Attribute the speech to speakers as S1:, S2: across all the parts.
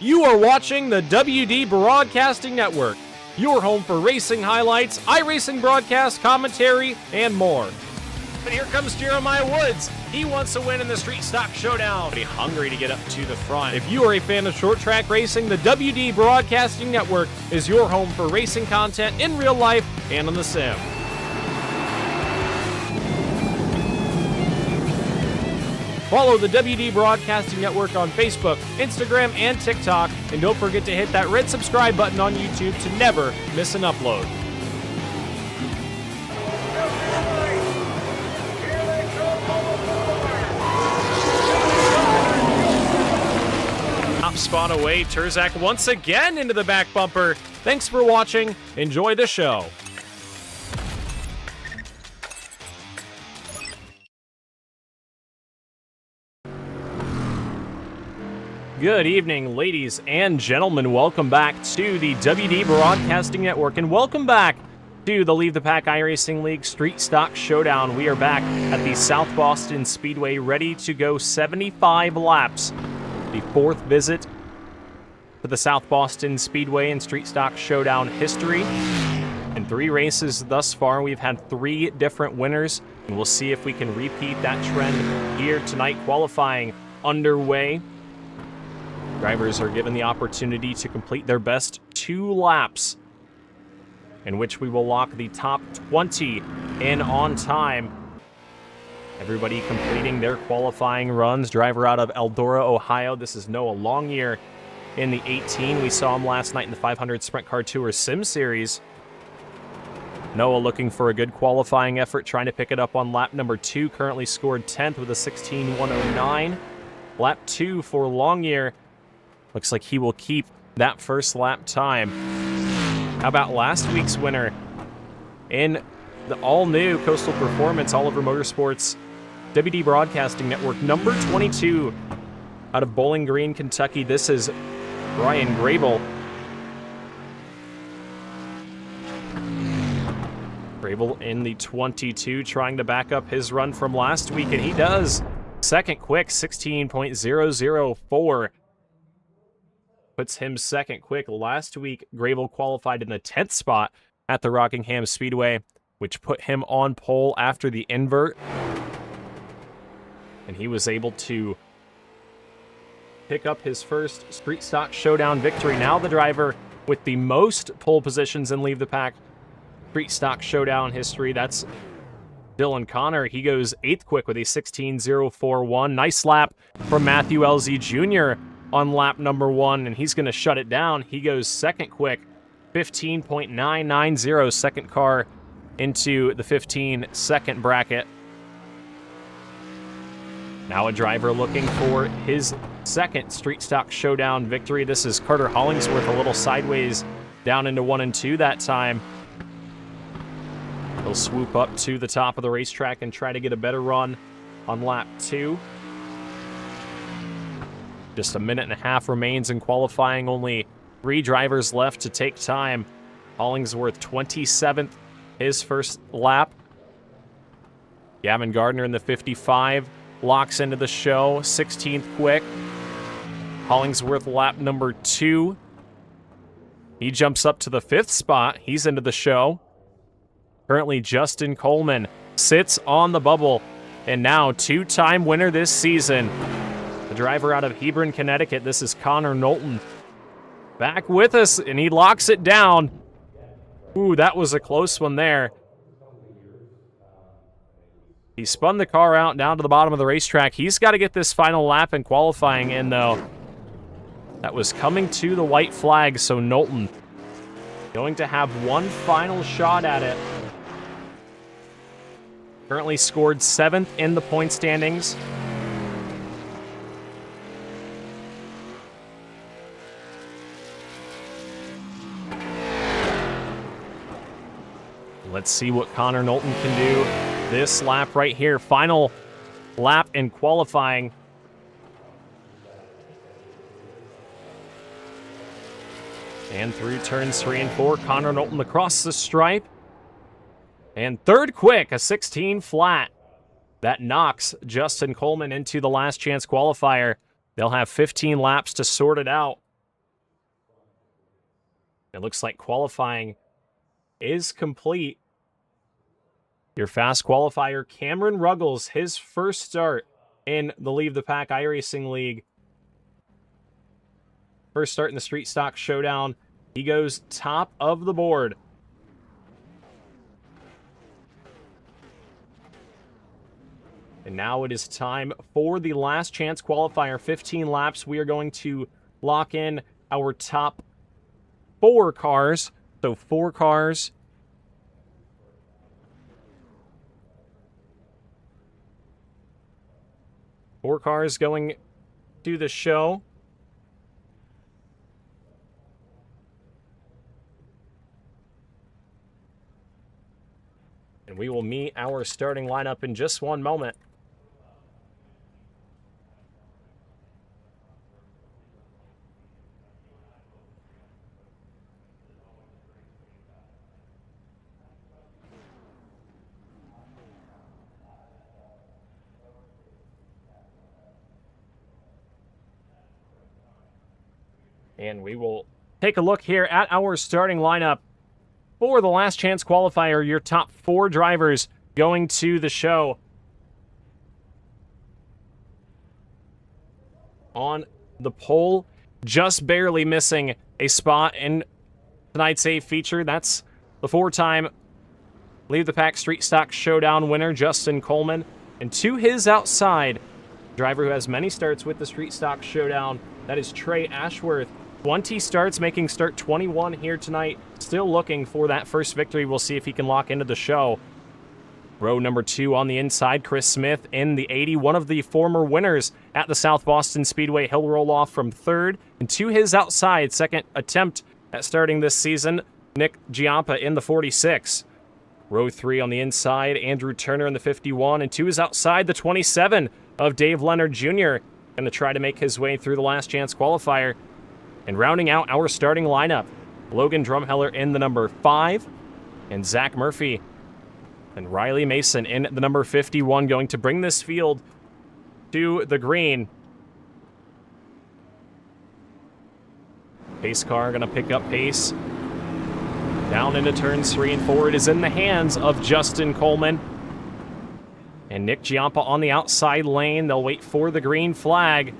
S1: You are watching the WD Broadcasting Network, your home for racing highlights, iRacing broadcast, commentary, and more. But here comes Jeremiah Woods. He wants to win in the Street Stock Showdown. He's hungry to get up to the front. If you are a fan of short track racing, the WD Broadcasting Network is your home for racing content in real life and on the sim. Follow the WD Broadcasting Network on Facebook, Instagram, and TikTok. And don't forget to hit that red subscribe button on YouTube to never miss an upload. Top spot away, Terzak once again into the back bumper. Thanks for watching. Enjoy the show. Good evening, ladies and gentlemen. Welcome back to the WD Broadcasting Network, and welcome back to the Leave the Pack iRacing League Street Stock Showdown. We are back at the South Boston Speedway, ready to go 75 laps. The fourth visit to the South Boston Speedway in Street Stock Showdown history. In 3 races thus far, we've had 3 different winners, and we'll see if we can repeat that trend here tonight. Qualifying underway. Drivers are given the opportunity to complete their best 2 laps, in which we will lock the top 20 in on time. Everybody completing their qualifying runs. Driver out of Eldora, Ohio. This is Noah Longyear in the 18. We saw him last night in the 500 Sprint Car Tour Sim Series. Noah looking for a good qualifying effort, trying to pick it up on lap number 2. Currently scored 10th with a 16:109. Lap 2 for Longyear. Looks like he will keep that first lap time. How about last week's winner in the all-new Coastal Performance Oliver Motorsports WD Broadcasting Network, number 22, out of Bowling Green, Kentucky. This is Brian Gravel. Gravel in the 22, trying to back up his run from last week, and he does. Second quick, 16.004. Puts him second quick. Last week, Gravel qualified in the 10th spot at the Rockingham Speedway, which put him on pole after the invert. And he was able to pick up his first Street Stock Showdown victory. Now the driver with the most pole positions in Leave the Pack Street Stock Showdown history. That's Dylan Connor. He goes 8th quick with a 16.041. Nice lap from Matthew LZ Jr. on lap number 1, and he's going to shut it down. He goes second quick, 15.990, second car into the 15-second bracket. Now a driver looking for his second Street Stock Showdown victory. This is Carter Hollingsworth, a little sideways down into 1 and 2 that time. He'll swoop up to the top of the racetrack and try to get a better run on lap 2. Just a minute and a half remains in qualifying. Only 3 drivers left to take time. Hollingsworth 27th, his first lap. Gavin Gardner in the 55 locks into the show, 16th quick. Hollingsworth lap number 2. He jumps up to the 5th spot. He's into the show. Currently, Justin Coleman sits on the bubble, and now 2-time winner this season. The driver out of Hebron, Connecticut. This is Connor Knowlton. Back with us, and he locks it down. Ooh, that was a close one there. He spun the car out down to the bottom of the racetrack. He's got to get this final lap in qualifying in, though. That was coming to the white flag, so Knowlton going to have one final shot at it. Currently scored 7th in the point standings. Let's see what Connor Knowlton can do this lap right here. Final lap in qualifying. And through turns 3 and 4, Connor Knowlton across the stripe. And third quick, a 16 flat. That knocks Justin Coleman into the last chance qualifier. They'll have 15 laps to sort it out. It looks like qualifying is complete. Your fast qualifier, Cameron Ruggles, his first start in the Leave the Pack iRacing League. First start in the Street Stock Showdown. He goes top of the board. And now it is time for the last chance qualifier. 15 laps. We are going to lock in our top 4 cars. So 4 cars. Four cars going to the show. And we will meet our starting lineup in just one moment. And we will take a look here at our starting lineup for the last chance qualifier. Your top 4 drivers going to the show. On the pole, just barely missing a spot in tonight's A feature. That's the 4-time Leave the Pack Street Stock Showdown winner, Justin Coleman. And to his outside, driver who has many starts with the Street Stock Showdown, that is Trey Ashworth. 20 starts, making start 21 here tonight. Still looking for that first victory. We'll see if he can lock into the show. Row number 2 on the inside, Chris Smith in the 80. One of the former winners at the South Boston Speedway. He'll roll off from 3rd. And to his outside, second attempt at starting this season, Nick Giampa in the 46. Row 3 on the inside, Andrew Turner in the 51. And to his outside, the 27 of Dave Leonard Jr. Going to try to make his way through the last chance qualifier. And rounding out our starting lineup, Logan Drumheller in the number 5, and Zach Murphy and Riley Mason in the number 51, going to bring this field to the green. Pace car going to pick up pace. Down into turns 3 and 4. It is in the hands of Justin Coleman. And Nick Giampa on the outside lane. They'll wait for the green flag.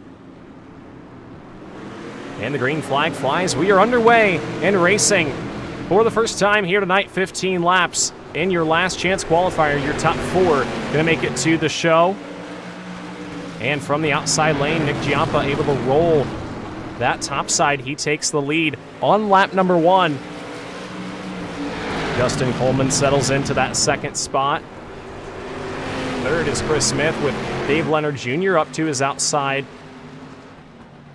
S1: And the green flag flies. We are underway and racing for the first time here tonight. 15 laps in your last chance qualifier. Your top 4 going to make it to the show. And from the outside lane, Nick Giampa able to roll that top side. He takes the lead on lap number 1. Justin Coleman settles into that second spot. 3rd is Chris Smith with Dave Leonard Jr. up to his outside.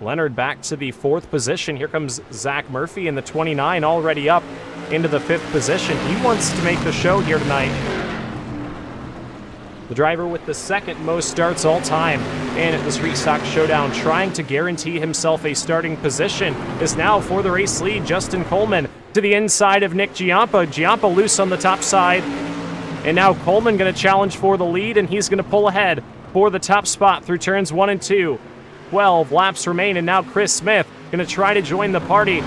S1: Leonard back to the 4th position. Here comes Zach Murphy in the 29, already up into the 5th position. He wants to make the show here tonight. The driver with the 2nd most starts all time in the Street Stock Showdown, trying to guarantee himself a starting position, is now for the race lead. Justin Coleman to the inside of Nick Giampa. Giampa loose on the top side. And now Coleman going to challenge for the lead, and he's going to pull ahead for the top spot through turns 1 and 2. 12 laps remain, and now Chris Smith going to try to join the party.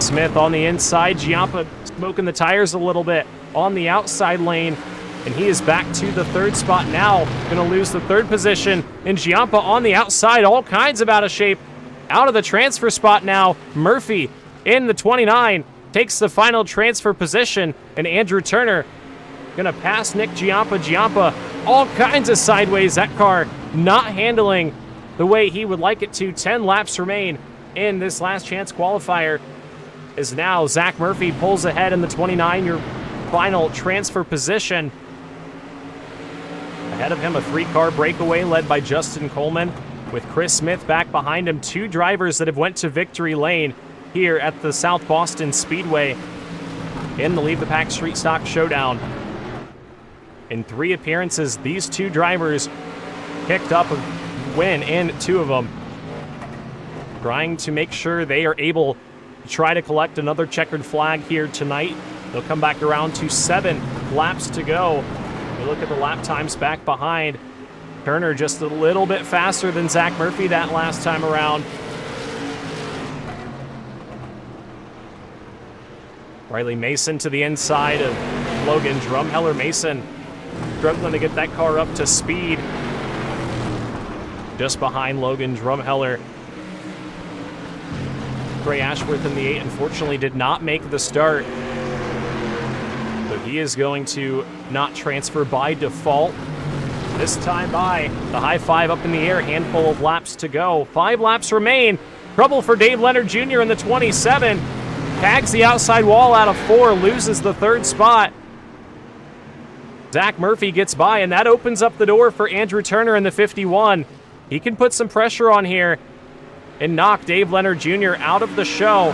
S1: Smith on the inside, Giampa smoking the tires a little bit on the outside lane, and he is back to the 3rd spot now. Going to lose the 3rd position, and Giampa on the outside, all kinds of out of shape. Out of the transfer spot now, Murphy in the 29 takes the final transfer position, and Andrew Turner going to pass Nick Giampa. Giampa all kinds of sideways. That car not handling the way he would like it to. 10 laps remain in this last chance qualifier. As now Zach Murphy pulls ahead in the 29, your final transfer position. Ahead of him, a 3-car breakaway led by Justin Coleman, with Chris Smith back behind him. 2 drivers that have went to victory lane here at the South Boston Speedway in the Leave the Pack Street Stock Showdown. In 3 appearances, these 2 drivers picked up a win in 2 of them. Trying to make sure they are able to try to collect another checkered flag here tonight. They'll come back around to 7 laps to go. We look at the lap times back behind. Turner just a little bit faster than Zach Murphy that last time around. Riley Mason to the inside of Logan Drumheller. Mason struggling to get that car up to speed. Just behind Logan Drumheller. Trey Ashworth in the 8 unfortunately did not make the start. So he is going to not transfer by default. This time by the high five up in the air, handful of laps to go. 5 laps remain. Trouble for Dave Leonard Jr. in the 27. Tags the outside wall out of 4, loses the 3rd spot. Zach Murphy gets by, and that opens up the door for Andrew Turner in the 51. He can put some pressure on here and knock Dave Leonard Jr. out of the show.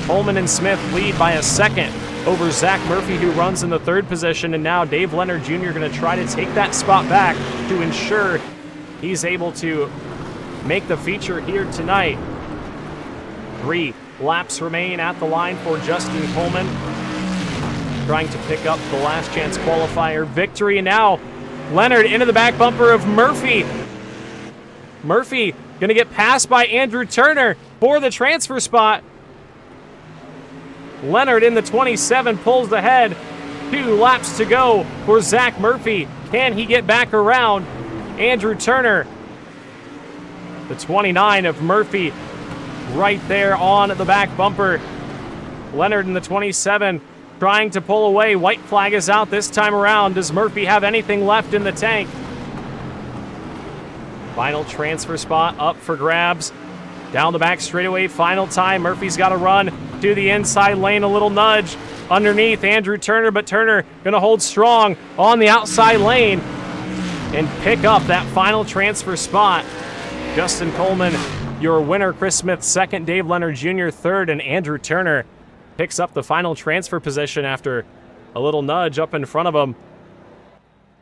S1: Coleman and Smith lead by a second over Zach Murphy, who runs in the 3rd position, and now Dave Leonard Jr. going to try to take that spot back to ensure he's able to make the feature here tonight. 3 laps remain at the line for Justin Coleman, trying to pick up the last chance qualifier victory, and now Leonard into the back bumper of Murphy. Murphy going to get passed by Andrew Turner for the transfer spot. Leonard in the 27 pulls ahead. 2 laps to go for Zach Murphy. Can he get back around Andrew Turner? The 29 of Murphy right there on the back bumper. Leonard in the 27 trying to pull away. White flag is out this time around. Does Murphy have anything left in the tank? Final transfer spot up for grabs. Down the back straightaway, final time. Murphy's got to run to the inside lane, a little nudge underneath Andrew Turner, but Turner going to hold strong on the outside lane and pick up that final transfer spot. Justin Coleman, your winner. Chris Smith, 2nd. Dave Leonard Jr., 3rd. And Andrew Turner picks up the final transfer position after a little nudge up in front of him.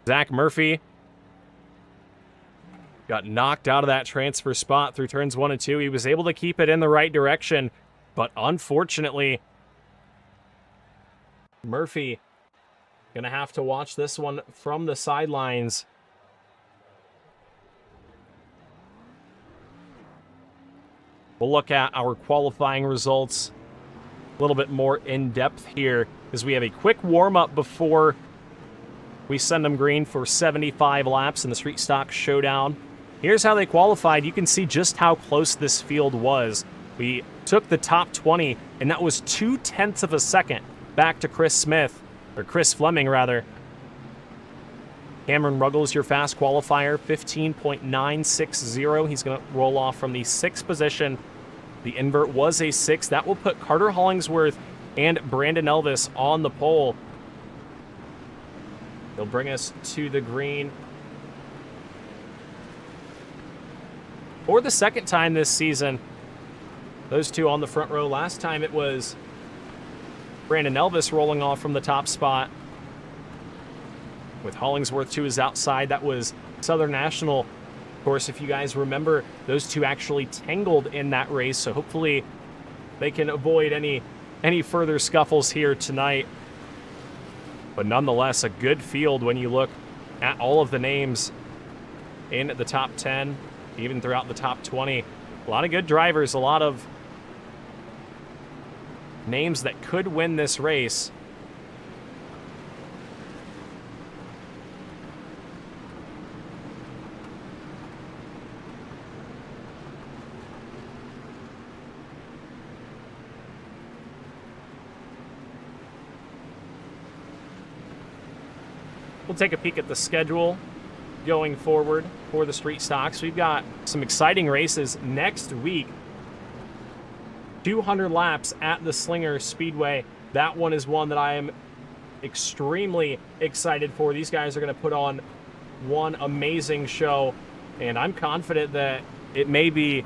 S1: Zach Murphy got knocked out of that transfer spot through turns 1 and 2. He was able to keep it in the right direction, but unfortunately, Murphy going to have to watch this one from the sidelines. We'll look at our qualifying results a little bit more in depth here as we have a quick warm-up before we send them green for 75 laps in the Street Stock Showdown. Here's how they qualified. You can see just how close this field was. We took the top 20, and that was 0.2 of a second back to Chris Smith, or Chris Fleming, rather. Cameron Ruggles, your fast qualifier, 15.960. He's going to roll off from the 6th position. The invert was a 6. That will put Carter Hollingsworth and Brandon Elvis on the pole. They'll bring us to the green for the 2nd time this season. Those two on the front row. Last time it was Brandon Elvis rolling off from the top spot with Hollingsworth to his outside. That was Southern National. Of course, if you guys remember, those two actually tangled in that race, so hopefully they can avoid any further scuffles here tonight. But nonetheless, a good field when you look at all of the names in the top 10, even throughout the top 20. A lot of good drivers, a lot of names that could win this race. We'll take a peek at the schedule going forward for the Street Stocks. We've got some exciting races next week. 200 laps at the Slinger Speedway. That one is one that I am extremely excited for. These guys are going to put on one amazing show, and I'm confident that it may be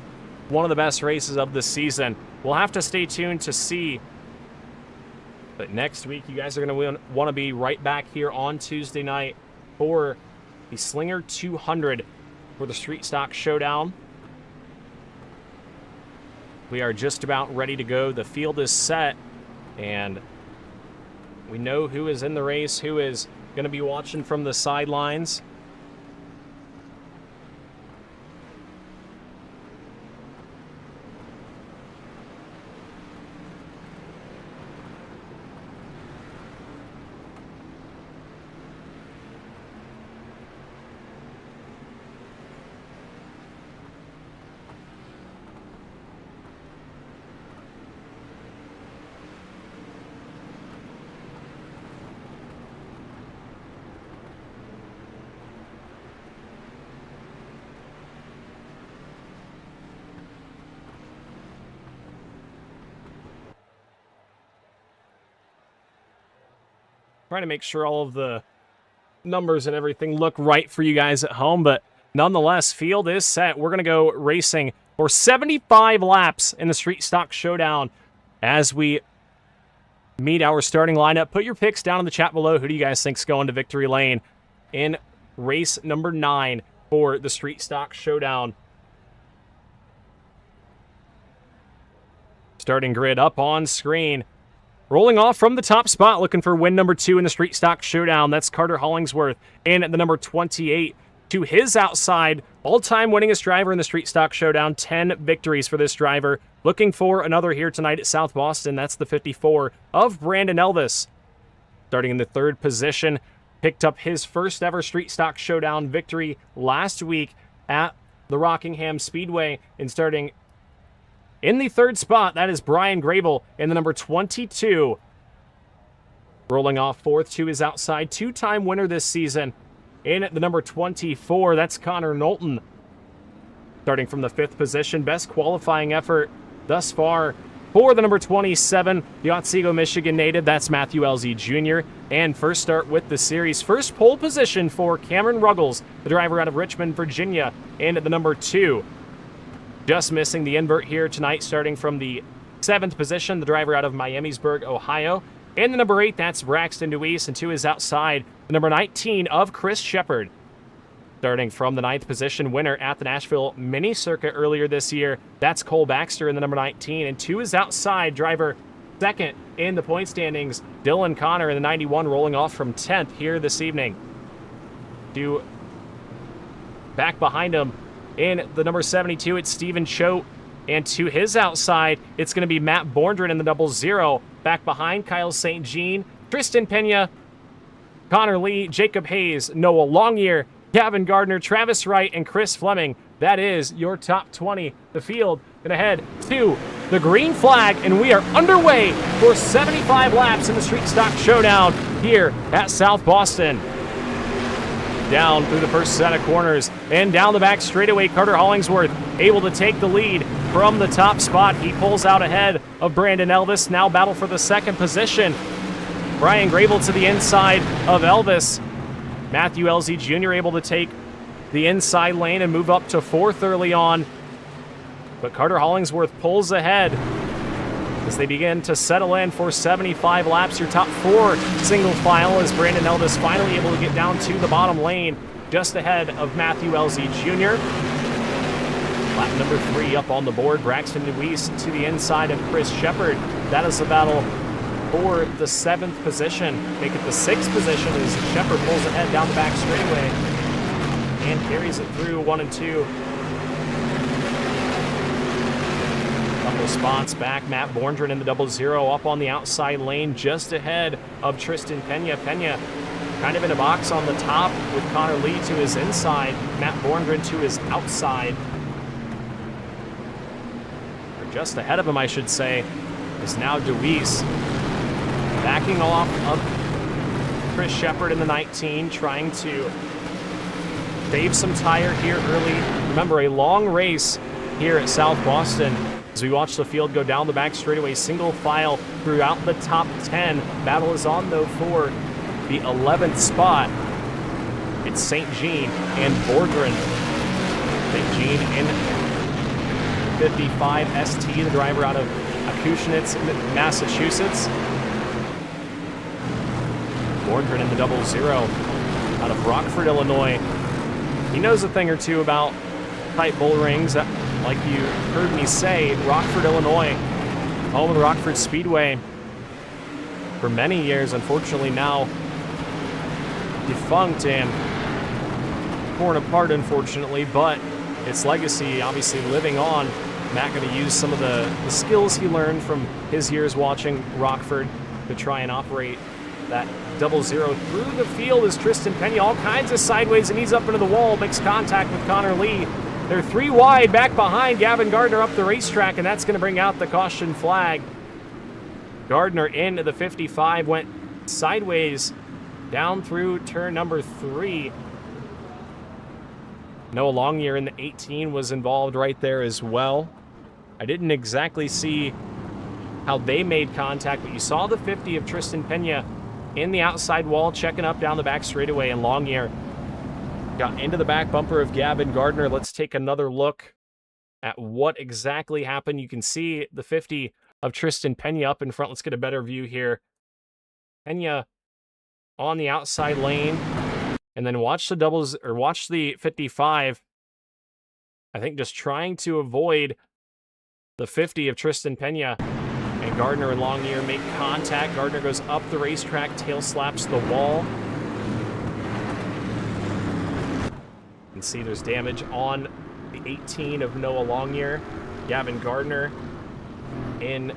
S1: one of the best races of the season. We'll have to stay tuned to see. But next week, you guys are going to want to be right back here on Tuesday night for the Slinger 200 for the Street Stock Showdown. We are just about ready to go. The field is set, and we know who is in the race, who is going to be watching from the sidelines. Trying to make sure all of the numbers and everything look right for you guys at home, but nonetheless, field is set. We're going to go racing for 75 laps in the Street Stock Showdown as we meet our starting lineup. Put your picks down in the chat below. Who do you guys think's going to victory lane in race number 9 for the Street Stock Showdown? Starting grid up on screen. Rolling off from the top spot, looking for win number 2 in the Street Stock Showdown. That's Carter Hollingsworth in at the number 28. To his outside, all-time winningest driver in the Street Stock Showdown. 10 victories for this driver. Looking for another here tonight at South Boston. That's the 54 of Brandon Elvis. Starting in the 3rd position, picked up his first ever Street Stock Showdown victory last week at the Rockingham Speedway. And starting in the 3rd spot, that is Brian Grable in the number 22. Rolling off 4th to his outside, 2-time winner this season. In at the number 24, that's Connor Knowlton. Starting from the 5th position, best qualifying effort thus far for the number 27, the Otsego, Michigan native, that's Matthew Elzy Jr. And first start with the series. First pole position for Cameron Ruggles, the driver out of Richmond, Virginia, in at the number 2. Just missing the invert here tonight, starting from the 7th position, the driver out of Miamisburg, Ohio. In the number 8, that's Braxton Deweese, and to his outside, the number 19 of Chris Shepard. Starting from the 9th position, winner at the Nashville Mini Circuit earlier this year, that's Cole Baxter in the number 19. And to his outside, driver 2nd in the point standings, Dylan Connor in the 91, rolling off from 10th here this evening. Back behind him, in the number 72, it's Stephen Choate. And to his outside, it's going to be Matt Borndren in the 00. Back behind, Kyle St. Jean, Tristan Pena, Connor Lee, Jacob Hayes, Noah Longyear, Gavin Gardner, Travis Wright, and Chris Fleming. That is your top 20. The field going to head to the green flag, and we are underway for 75 laps in the Street Stock Showdown here at South Boston. Down through the first set of corners and down the back straightaway, Carter Hollingsworth able to take the lead from the top spot. He pulls out ahead of Brandon Elvis. Now battle for the 2nd position. Brian Grable to the inside of Elvis. Matthew Elzy Jr. able to take the inside lane and move up to 4th early on. But Carter Hollingsworth pulls ahead as they begin to settle in for 75 laps. Your top 4 single file as Brandon Elvis finally able to get down to the bottom lane just ahead of Matthew Elzy Jr. Lap number 3 up on the board. Braxton Deweese to the inside of Chris Shepard. That is the battle for the 7th position. Make it the 6th position as Shepard pulls ahead down the back straightaway and carries it through 1 and 2. Couple spots back. Matt Borndren in the 00 up on the outside lane just ahead of Tristan Pena. Pena kind of in a box on the top with Connor Lee to his inside. Matt Borndren to his outside. Or just ahead of him, I should say, is now Deweese. Backing off of Chris Shepard in the 19, trying to save some tire here early. Remember, a long race here at South Boston. As we watch the field go down the back straightaway, single file throughout the top 10. Battle is on, though, for the 11th spot. It's St. Jean and Borndren. St. Jean in 55 ST, the driver out of Acushnet, Massachusetts. Borndren in the 00 out of Rockford, Illinois. He knows a thing or two about tight bull rings. Like you heard me say, Rockford, Illinois, home of the Rockford Speedway for many years, unfortunately now defunct and torn apart, unfortunately, but its legacy obviously living on. Matt going to use some of the skills he learned from his years watching Rockford to try and operate that 00 through the field as Tristan Pena, all kinds of sideways, and he's up into the wall, makes contact with Connor Lee. They're 3 wide back behind Gavin Gardner up the racetrack, and that's going to bring out the caution flag. Gardner into the 55, went sideways down through turn number 3. Noah Longyear in the 18 was involved right there as well. I didn't exactly see how they made contact, but you saw the 50 of Tristan Pena in the outside wall, checking up down the back straightaway, and Longyear got into the back bumper of Gavin Gardner. Let's take another look at what exactly happened. You can see the 50 of Tristan Pena up in front. Let's get a better view here. Pena on the outside lane, and then watch the doubles, or watch the 55. I think just trying to avoid the 50 of Tristan Pena, and Gardner and Longyear make contact. Gardner goes up the racetrack, tail slaps the wall. You can see there's damage on the 18 of Noah Longyear. Gavin Gardner in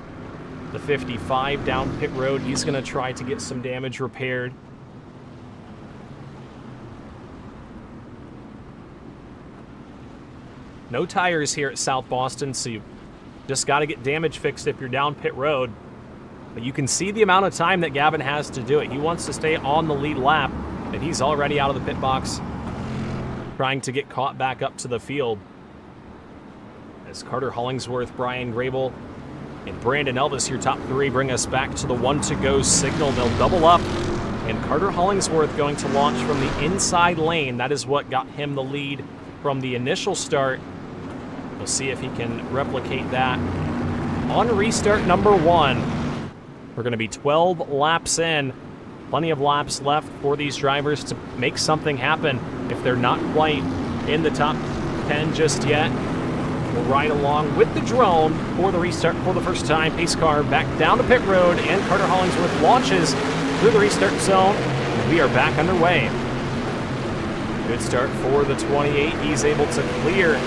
S1: the 55 down pit road. He's going to try to get some damage repaired. No tires here at South Boston, so you just got to get damage fixed if you're down pit road. But you can see the amount of time that Gavin has to do it. He wants to stay on the lead lap, and he's already out of the pit box, trying to get caught back up to the field. As Carter Hollingsworth, Brian Grable, and Brandon Elvis, your top three, bring us back to the 1-to-go signal. They'll double up, and Carter Hollingsworth going to launch from the inside lane. That is what got him the lead from the initial start. We'll see if he can replicate that on restart number 1. We're going to be 12 laps in. Plenty of laps left for these drivers to make something happen if they're not quite in the top 10 just yet. We'll ride along with the drone for the restart for the first time. Pace car back down the pit road, and Carter Hollingsworth launches through the restart zone. We are back underway. Good start for the 28. He's able to clear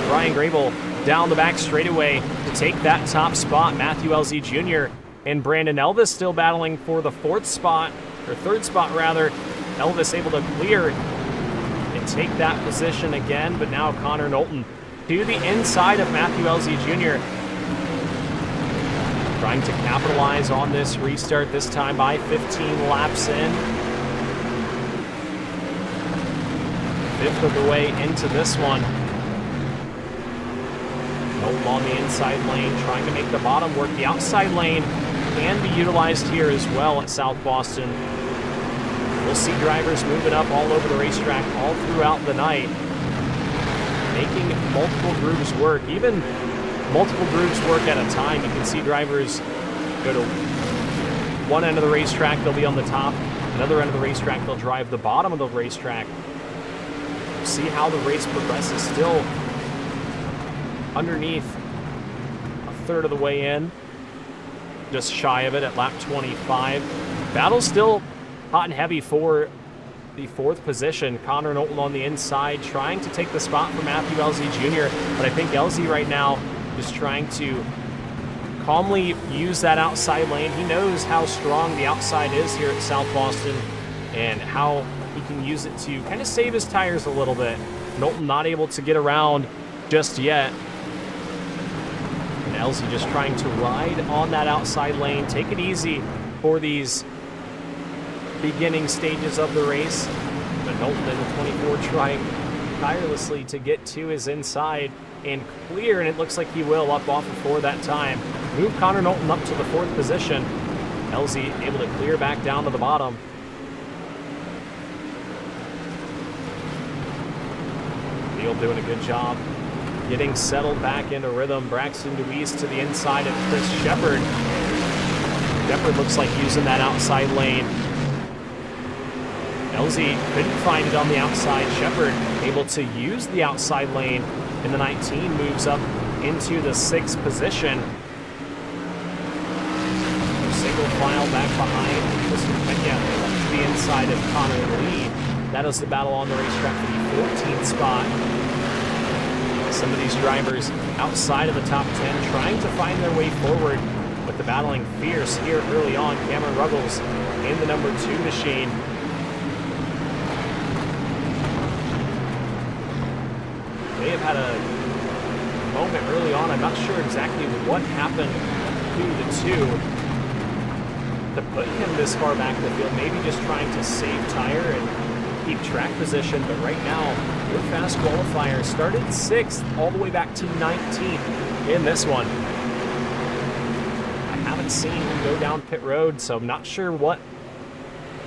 S1: Brian Grable down the back straightaway to take that top spot. Matthew LZ Jr. and Brandon Elvis still battling for the third spot rather. Elvis able to clear and take that position again, but now Connor Knowlton to the inside of Matthew LZ Jr. Trying to capitalize on this restart, this time by 15 laps in. Fifth of the way into this one. Knowlton on the inside lane, trying to make the bottom work. The outside lane can be utilized here as well at South Boston. We'll see drivers moving up all over the racetrack all throughout the night, making multiple grooves work, even multiple grooves work at a time. You can see drivers go to one end of the racetrack, they'll be on the top. Another end of the racetrack, they'll drive the bottom of the racetrack. See how the race progresses. Still underneath a third of the way in, just shy of it at lap 25. Battle still hot and heavy for the fourth position. Connor Knowlton on the inside, trying to take the spot from Matthew LZ Jr., but I think LZ right now is trying to calmly use that outside lane. He knows how strong the outside is here at South Boston and how he can use it to kind of save his tires a little bit. Knowlton not able to get around just yet. And LZ just trying to ride on that outside lane, take it easy for these beginning stages of the race. But Knowlton in the 24 trying tirelessly to get to his inside and clear, and it looks like he will up off of 4 that time. Move Connor Knowlton up to the 4th position. LZ able to clear back down to the bottom. Field doing a good job getting settled back into rhythm. Braxton Deweese to the inside of Chris Shepard. Shepard looks like using that outside lane. LZ couldn't find it on the outside. Shepard able to use the outside lane, and the 19 moves up into the 6th position. Single file back behind Tristan Pena to the inside of Connor Lee. That is the battle on the racetrack for the 14th spot. Some of these drivers outside of the top 10 trying to find their way forward, but the battling fierce here early on. Cameron Ruggles in the number 2 machine. May have had a moment early on. I'm not sure exactly what happened to the 2 to put him this far back in the field. Maybe just trying to save tire and keep track position. But right now, good fast qualifier. Started 6th all the way back to 19th in this one. I haven't seen him go down pit road, so I'm not sure what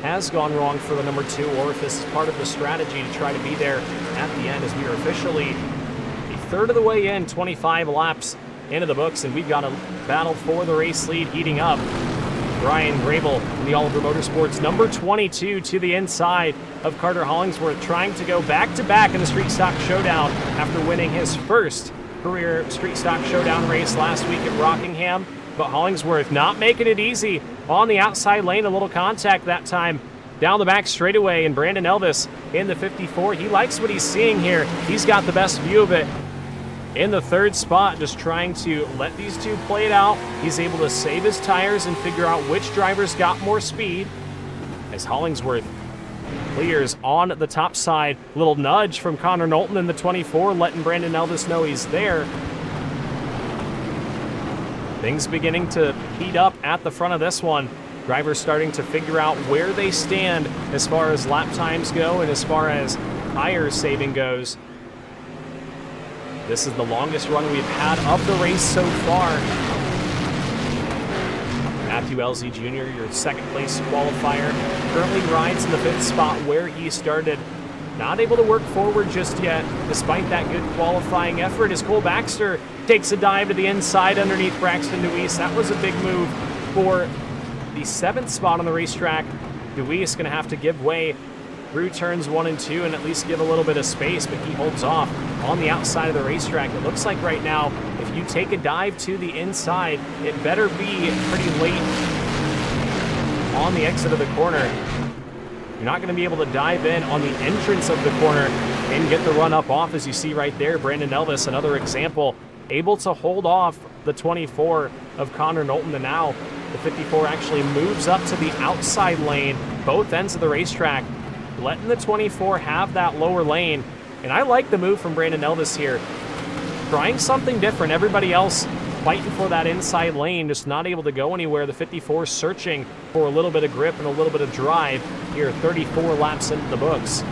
S1: has gone wrong for the number 2, or if this is part of the strategy to try to be there at the end, as we are officially a third of the way in, 25 laps into the books, and we've got a battle for the race lead heating up. Brian Grable in the Oliver Motorsports, number 22 to the inside of Carter Hollingsworth, trying to go back-to-back in the Street Stock Showdown after winning his first career Street Stock Showdown race last week at Rockingham. But Hollingsworth not making it easy on the outside lane. A little contact that time down the back straightaway, and Brandon Elvis in the 54. He likes what he's seeing here. He's got the best view of it in the 3rd spot, just trying to let these two play it out. He's able to save his tires and figure out which drivers got more speed as Hollingsworth clears on the top side. Little nudge from Connor Knowlton in the 24, letting Brandon Elvis know he's there. Things beginning to heat up at the front of this one. Drivers starting to figure out where they stand as far as lap times go and as far as tire saving goes. This is the longest run we've had of the race so far. Matthew Elsie Jr., your 2nd place qualifier, currently rides in the 5th spot where he started. Not able to work forward just yet, despite that good qualifying effort, as Cole Baxter takes a dive to the inside underneath Braxton Deweese. That was a big move for the 7th spot on the racetrack. Deweese going to have to give way through turns 1 and 2 and at least give a little bit of space, but he holds off on the outside of the racetrack. It looks like right now, if you take a dive to the inside, it better be pretty late on the exit of the corner. You're not going to be able to dive in on the entrance of the corner and get the run up off, as you see right there. Brandon Elvis, another example, able to hold off the 24 of Connor Knowlton, and now the 54 actually moves up to the outside lane, both ends of the racetrack, letting the 24 have that lower lane. And I like the move from Brandon Elvis here. Trying something different. Everybody else fighting for that inside lane, just not able to go anywhere. The 54 searching for a little bit of grip and a little bit of drive here, 34 laps into the books.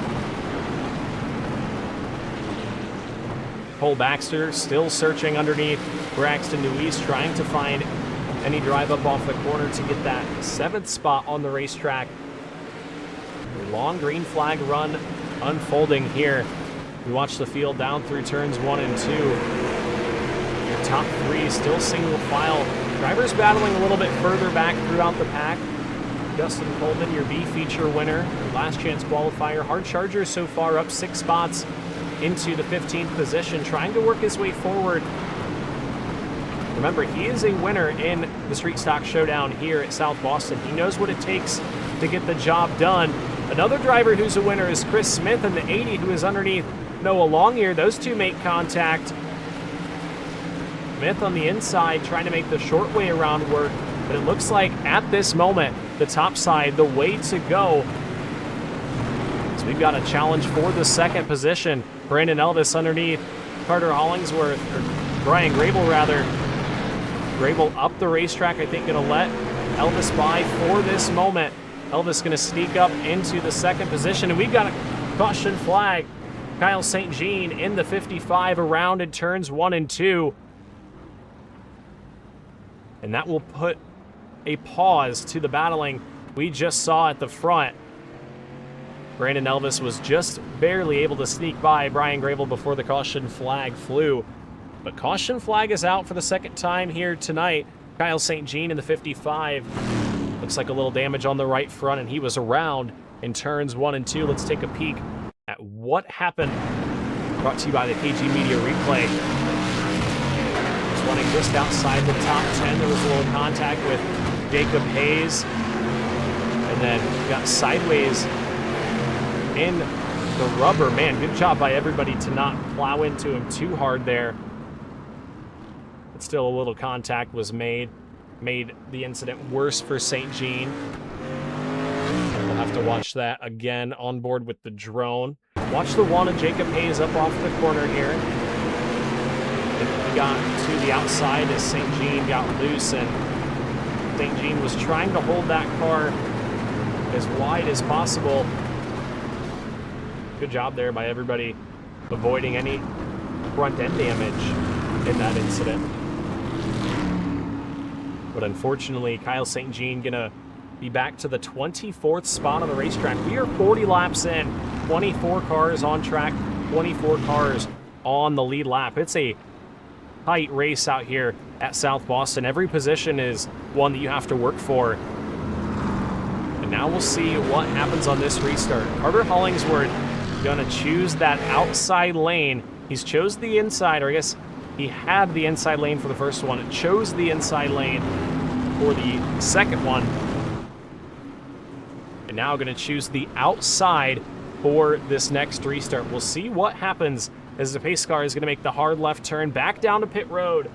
S1: Cole Baxter still searching underneath Braxton Deweese, trying to find any drive up off the corner to get that 7th spot on the racetrack. Long green flag run unfolding here. We watch the field down through turns 1 and 2. Your top 3 still single file. Drivers battling a little bit further back throughout the pack. Justin Coleman, your B feature winner, last chance qualifier. Hard Charger so far up 6 spots into the 15th position, trying to work his way forward. Remember, he is a winner in the Street Stock Showdown here at South Boston. He knows what it takes to get the job done. Another driver who's a winner is Chris Smith in the 80, who is underneath Noah Longyear. Those two make contact. Smith on the inside trying to make the short way around work, but it looks like at this moment, the top side, the way to go. So we've got a challenge for the 2nd position. Brandon Elvis underneath Carter Hollingsworth, or Brian Grable rather. Grable up the racetrack, I think, going to let Elvis by for this moment. Elvis going to sneak up into the 2nd position, and we've got a caution flag. Kyle St. Jean in the 55 around in turns 1 and 2. And that will put a pause to the battling we just saw at the front. Brandon Elvis was just barely able to sneak by Brian Grable before the caution flag flew. But caution flag is out for the 2nd time here tonight. Kyle St. Jean in the 55. Looks like a little damage on the right front, and he was around in turns 1 and 2. Let's take a peek at what happened. Brought to you by the KG Media Replay. Just running just outside the top 10. There was a little contact with Jacob Hayes, and then got sideways in the rubber. Man, good job by everybody to not plow into him too hard there. But still, a little contact was made the incident worse for St. Jean. We'll have to watch that again on board with the drone. Watch the one of Jacob Hayes up off the corner here. He got to the outside as St. Jean got loose, and St. Jean was trying to hold that car as wide as possible. Good job there by everybody avoiding any front end damage in that incident. But unfortunately, Kyle St. Jean gonna be back to the 24th spot on the racetrack. We are 40 laps in, 24 cars on track, 24 cars on the lead lap. It's a tight race out here at South Boston. Every position is one that you have to work for. And now we'll see what happens on this restart. Carter Hollingsworth gonna choose that outside lane. He's chose the inside, or I guess he had the inside lane for the first one. It chose the inside lane for the second one. And now gonna choose the outside for this next restart. We'll see what happens as the pace car is going to make the hard left turn back down to pit road.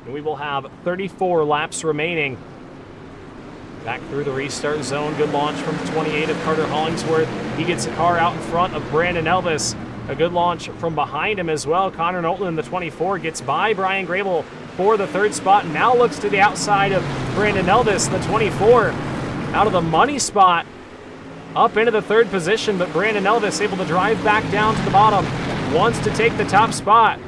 S1: And we will have 34 laps remaining. Back through the restart zone. Good launch from 28 of Carter Hollingsworth. He gets a car out in front of Brandon Elvis. A good launch from behind him as well. Connor Knowlton in the 24 gets by Brian Grable for the third spot. And now looks to the outside of Brandon Elvis, the 24. Out of the money spot. Up into the third position, but Brandon Elvis able to drive back down to the bottom. Wants to take the top spot.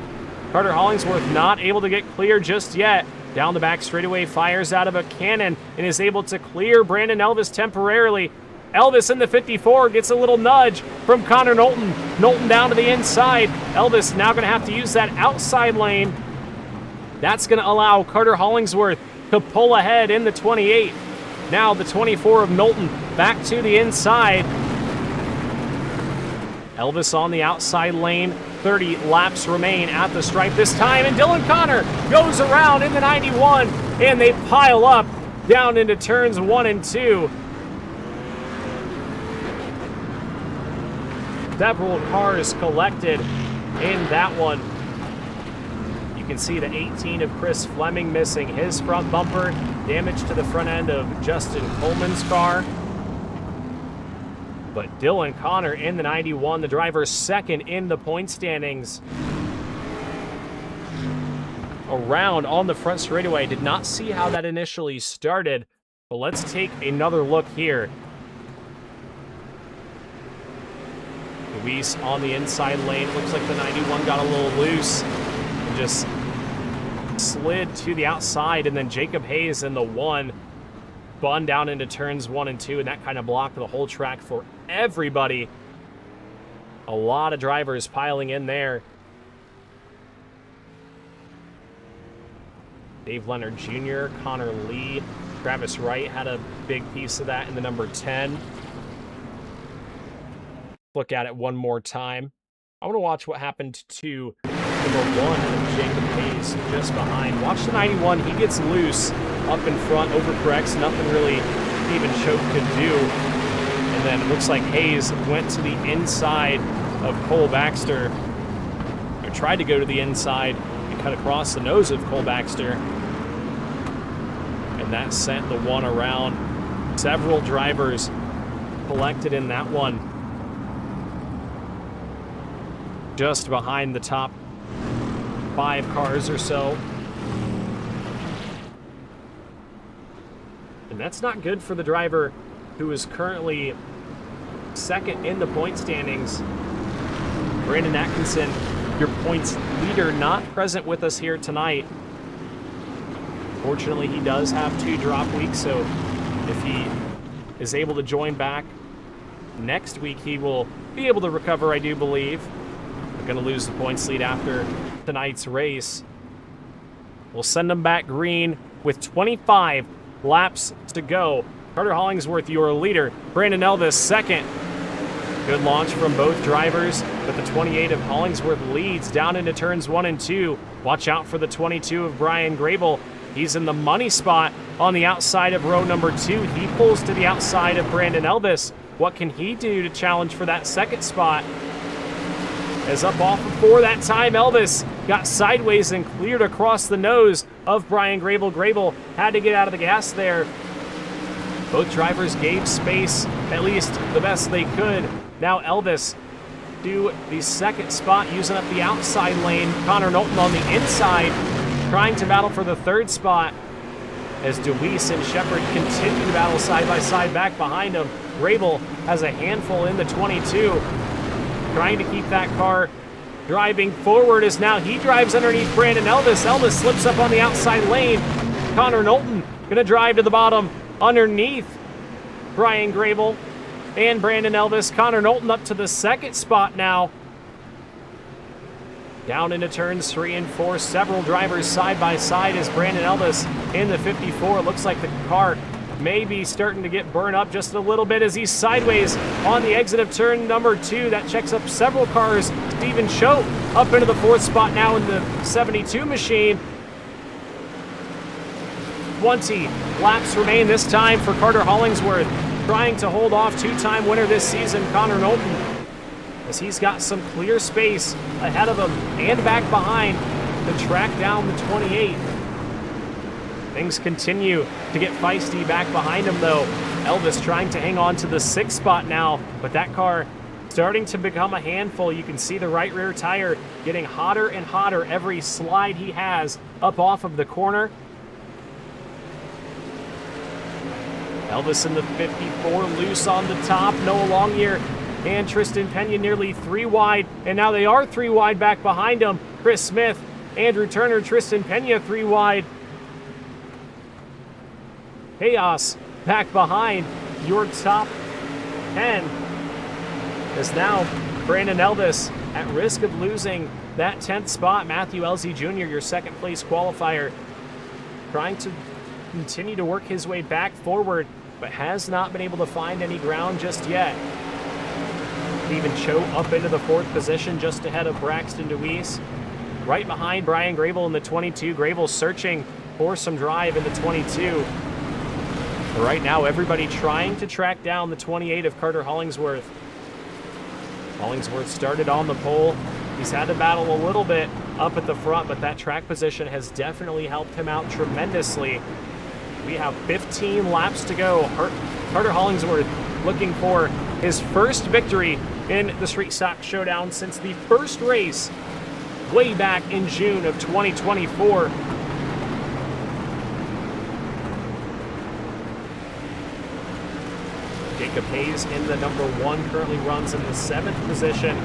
S1: Carter Hollingsworth not able to get clear just yet. Down the back straightaway, fires out of a cannon and is able to clear Brandon Elvis temporarily. Elvis in the 54 gets a little nudge from Connor Knowlton. Knowlton down to the inside. Elvis now going to have to use that outside lane. That's going to allow Carter Hollingsworth to pull ahead in the 28. Now the 24 of Knowlton back to the inside. Elvis on the outside lane. 30 laps remain at the stripe this time. And Dylan Connor goes around in the 91. And they pile up down into turns 1 and 2. Several cars collected in that one. You can see the 18 of Chris Fleming missing his front bumper. Damage to the front end of Justin Coleman's car. But Dylan Connor in the 91, the driver second in the point standings. Around on the front straightaway. Did not see how that initially started, but let's take another look here. Luis on the inside lane. Looks like the 91 got a little loose and just slid to the outside, and then Jacob Hayes in the 1 spun down into turns 1 and 2, and that kind of blocked the whole track for everybody. A lot of drivers piling in there. Dave Leonard Jr., Connor Lee, Travis Wright had a big piece of that in the number 10. Look at it one more time. I want to watch what happened to number 1, Jacob Hayes, just behind. Watch the 91. He gets loose up in front, overcorrects. Nothing really even Choke could do. And then it looks like Hayes went to the inside of Cole Baxter, or tried to go to the inside and cut across the nose of Cole Baxter. And that sent the 1 around. Several drivers collected in that one. Just behind the top 5 cars or so. And that's not good for the driver who is currently second in the point standings. Brandon Atkinson, your points leader, not present with us here tonight. Fortunately, he does have 2 drop weeks, so if he is able to join back next week, he will be able to recover, I do believe. We're going to lose the points lead after tonight's race. We'll send them back green with 25 laps to go. Carter Hollingsworth, your leader. Brandon Elvis, second. Good launch from both drivers, but the 28 of Hollingsworth leads down into turns 1 and 2. Watch out for the 22 of Brian Grable. He's in the money spot on the outside of row number 2. He pulls to the outside of Brandon Elvis. What can he do to challenge for that second spot? As up off of 4 that time, Elvis got sideways and cleared across the nose of Brian Grable. Grable had to get out of the gas there. Both drivers gave space, at least the best they could. Now Elvis to the second spot, using up the outside lane. Connor Knowlton on the inside, trying to battle for the third spot. As DeWeese and Shepard continue to battle side by side back behind him. Grable has a handful in the 22. Trying to keep that car driving forward as now he drives underneath Brandon Elvis. Elvis slips up on the outside lane. Connor Knowlton going to drive to the bottom. underneath Brian Grable and Brandon Elvis. Connor Knowlton up to the second spot now. Down into turns 3 and 4. Several drivers side by side as Brandon Elvis in the 54. Looks like the car may be starting to get burned up just a little bit as he's sideways on the exit of turn number 2. That checks up several cars. Stephen Choate up into the 4th spot now in the 72 machine. 20 laps remain this time for Carter Hollingsworth, trying to hold off 2-time winner this season, Connor Knowlton, as he's got some clear space ahead of him and back behind to track down the 28. Things continue to get feisty back behind him, though. Elvis trying to hang on to the 6th spot now, but that car starting to become a handful. You can see the right rear tire getting hotter and hotter every slide he has up off of the corner. Elvis in the 54, loose on the top. Noah Longyear and Tristan Pena nearly 3 wide, and now they are 3 wide back behind him. Chris Smith, Andrew Turner, Tristan Pena 3 wide. Chaos back behind your top 10. As now Brandon Elvis at risk of losing that 10th spot. Matthew Elsie Jr., your 2nd place qualifier, trying to continue to work his way back forward, but has not been able to find any ground just yet. Stephen Choate up into the 4th position just ahead of Braxton DeWeese. Right behind Brian Grable in the 22. Grable searching for some drive in the 22. But right now, everybody trying to track down the 28 of Carter Hollingsworth. Hollingsworth started on the pole. He's had to battle a little bit up at the front, but that track position has definitely helped him out tremendously. We have 15 laps to go. Carter Hollingsworth looking for his first victory in the Street Stock Showdown since the first race way back in June of 2024. Jacob Hayes in the number 1 currently runs in the 7th position,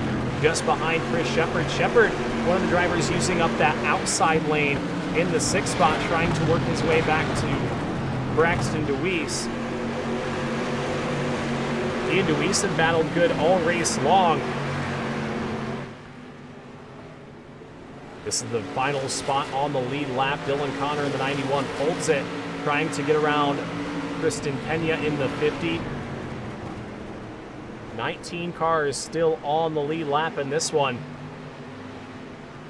S1: just behind Chris Shepard. Shepard, one of the drivers using up that outside lane in the 6th spot, trying to work his way back to Braxton DeWeese. He and DeWeese have battled good all race long. This is the final spot on the lead lap. Dylan Connor in the 91 holds it, trying to get around Tristan Pena in the 50. 19 cars still on the lead lap in this one.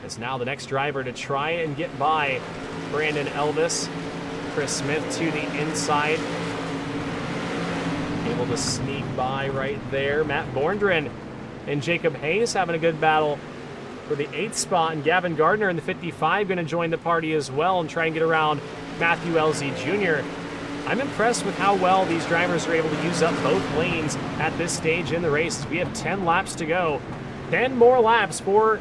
S1: It's now the next driver to try and get by Brandon Elvis. Chris Smith to the inside. Able to sneak by right there. Matt Borndren and Jacob Hayes having a good battle for the 8th spot. And Gavin Gardner in the 55 going to join the party as well and try and get around Matthew Elsie Jr. I'm impressed with how well these drivers are able to use up both lanes at this stage in the race. We have 10 laps to go. 10 more laps for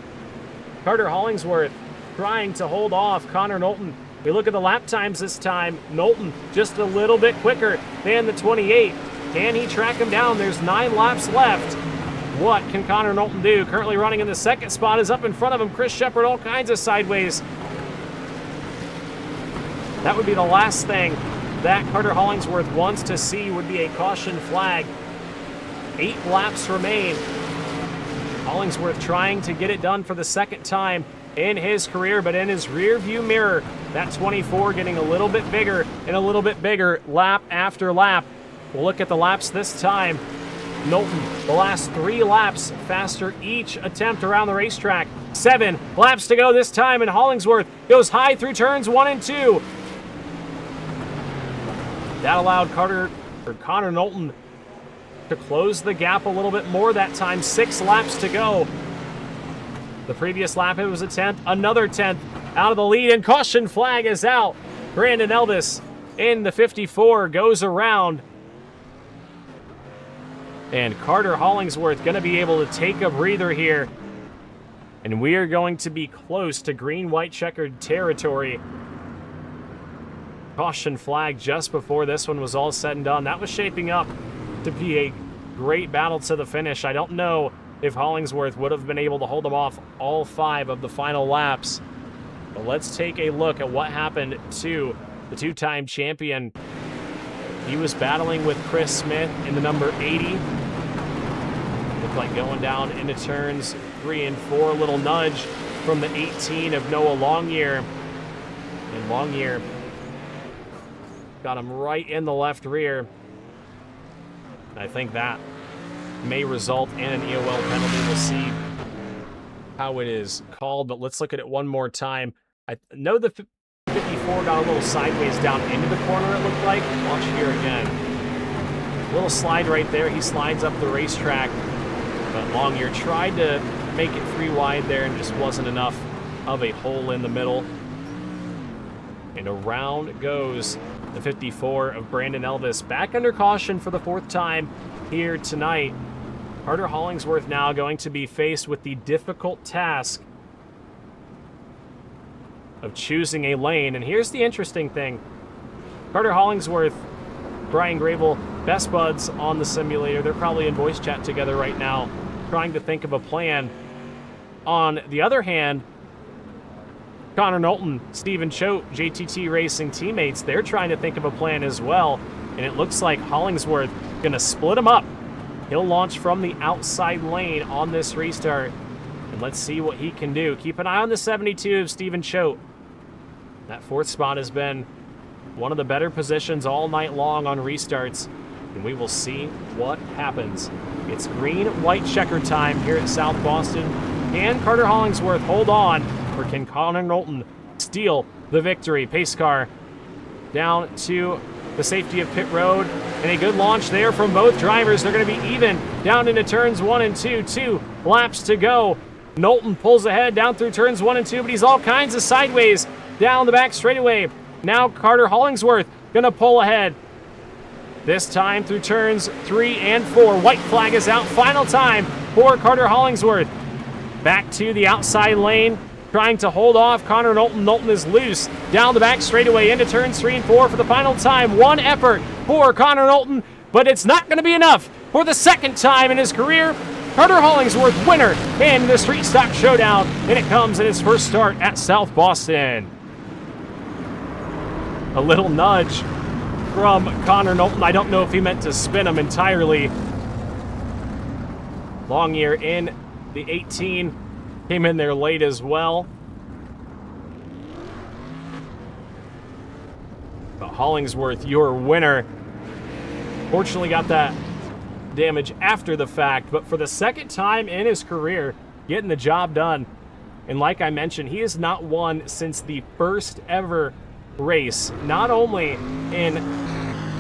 S1: Carter Hollingsworth, trying to hold off Connor Knowlton. We look at the lap times this time. Knowlton just a little bit quicker than the 28. Can he track him down? There's 9 laps left. What can Connor Knowlton do? Currently running in the 2nd spot is up in front of him. Chris Shepard all kinds of sideways. That would be the last thing that Carter Hollingsworth wants to see, would be a caution flag. 8 laps remain. Hollingsworth trying to get it done for the 2nd time in his career, but in his rear view mirror, that 24 getting a little bit bigger and a little bit bigger lap after lap. We'll look at the laps this time. Knowlton, the last 3 laps faster each attempt around the racetrack. 7 laps to go this time, and Hollingsworth goes high through turns 1 and 2. That allowed Connor Knowlton to close the gap a little bit more that time. 6 laps to go. The previous lap, it was a 10th, another 10th out of the lead, and caution flag is out. Brandon Elvis in the 54 goes around. And Carter Hollingsworth going to be able to take a breather here. And we are going to be close to green-white checkered territory. Caution flag just before this one was all said and done. That was shaping up to be a great battle to the finish. I don't know if Hollingsworth would have been able to hold them off all 5 of the final laps. But let's take a look at what happened to the 2-time champion He was battling with Chris Smith in the number 80. Looked like going down into turns 3 and 4. A little nudge from the 18 of Noah Longyear. And Longyear got him right in the left rear. I think that may result in an EOL penalty. We'll see how it is called, but let's look at it one more time. I know the 54 got a little sideways down into the corner, it looked like. Watch here again. Little slide right there. He slides up the racetrack, but Longyear tried to make it 3 wide there and just wasn't enough of a hole in the middle. And around goes the 54 of Brandon Elvis, back under caution for the 4th time here tonight. Carter Hollingsworth now going to be faced with the difficult task of choosing a lane. And here's the interesting thing. Carter Hollingsworth, Brian Grable, best buds on the simulator. They're probably in voice chat together right now, trying to think of a plan. On the other hand, Connor Knowlton, Stephen Choate, JTT Racing teammates, they're trying to think of a plan as well. And it looks like Hollingsworth going to split them up. He'll launch from the outside lane on this restart. And let's see what he can do. Keep an eye on the 72 of Stephen Choate. That 4th spot has been one of the better positions all night long on restarts. And we will see what happens. It's green-white checker time here at South Boston. Can Carter Hollingsworth hold on, or can Connor Knowlton steal the victory? Pace car down to the safety of pit road, and a good launch there from both drivers. They're going to be even down into turns 1 and 2. 2 laps to go. Knowlton pulls ahead down through turns 1 and 2, but he's all kinds of sideways down the back straightaway. Now Carter Hollingsworth going to pull ahead. This time through turns 3 and 4. White flag is out. Final time for Carter Hollingsworth. Back to the outside lane, trying to hold off Connor Knowlton. Knowlton is loose down the back straightaway into turns 3 and 4 for the final time. One effort for Connor Knowlton, but it's not going to be enough. For the 2nd time in his career, Carter Hollingsworth winner in the Street Stock Showdown, and it comes in his first start at South Boston. A little nudge from Connor Knowlton. I don't know if he meant to spin him entirely. Longyear in the 18, came in there late as well. But Hollingsworth, your winner. Fortunately got that damage after the fact, but for the 2nd time in his career, getting the job done. And like I mentioned, he has not won since the first ever race, not only in